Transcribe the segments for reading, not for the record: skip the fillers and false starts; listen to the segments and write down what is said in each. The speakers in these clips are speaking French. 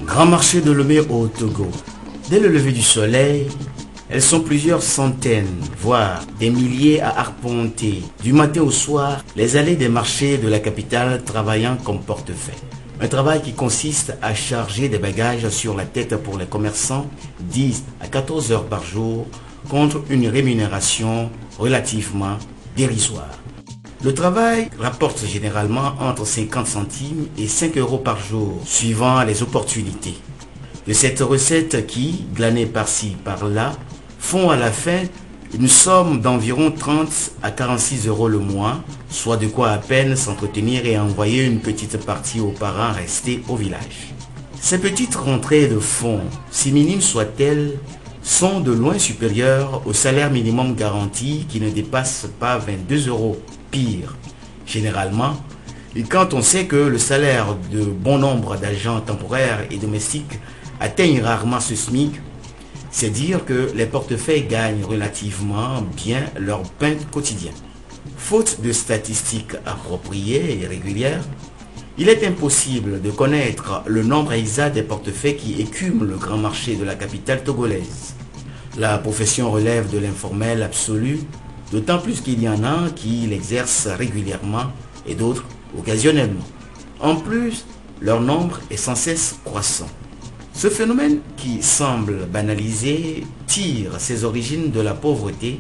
Grand marché de Lomé au Togo. Dès le lever du soleil, elles sont plusieurs centaines, voire des milliers à arpenter, du matin au soir, les allées des marchés de la capitale travaillant comme portefeuille. Un travail qui consiste à charger des bagages sur la tête pour les commerçants 10 à 14 heures par jour contre une rémunération relativement dérisoire. Le travail rapporte généralement entre 50 centimes et 5 euros par jour, suivant les opportunités. De cette recette qui, glanée par-ci, par-là, font à la fin une somme d'environ 30 à 46 euros le mois, soit de quoi à peine s'entretenir et envoyer une petite partie aux parents restés au village. Ces petites rentrées de fonds, si minimes soient-elles, sont de loin supérieures au salaire minimum garanti qui ne dépasse pas 22 euros. Pire, généralement, et quand on sait que le salaire de bon nombre d'agents temporaires et domestiques atteignent rarement ce SMIC, c'est dire que les portefeuilles gagnent relativement bien leur pain quotidien. Faute de statistiques appropriées et régulières, il est impossible de connaître le nombre exact des portefeuilles qui écument le grand marché de la capitale togolaise. La profession relève de l'informel absolu, d'autant plus qu'il y en a qui l'exercent régulièrement et d'autres occasionnellement. En plus, leur nombre est sans cesse croissant. Ce phénomène qui semble banalisé tire ses origines de la pauvreté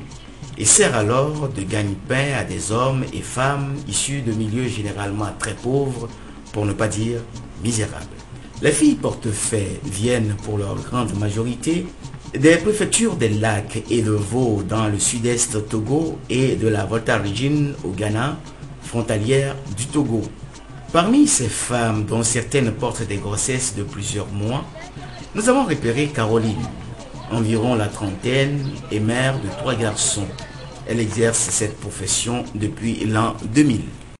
et sert alors de gagne-pain à des hommes et femmes issus de milieux généralement très pauvres, pour ne pas dire misérables. Les filles portefeuilles viennent pour leur grande majorité des préfectures des lacs et de Vaud dans le sud-est Togo et de la Volta Region au Ghana, frontalière du Togo. Parmi ces femmes, dont certaines portent des grossesses de plusieurs mois, nous avons repéré Caroline, environ la trentaine et mère de 3 garçons. Elle exerce cette profession depuis l'an 2000.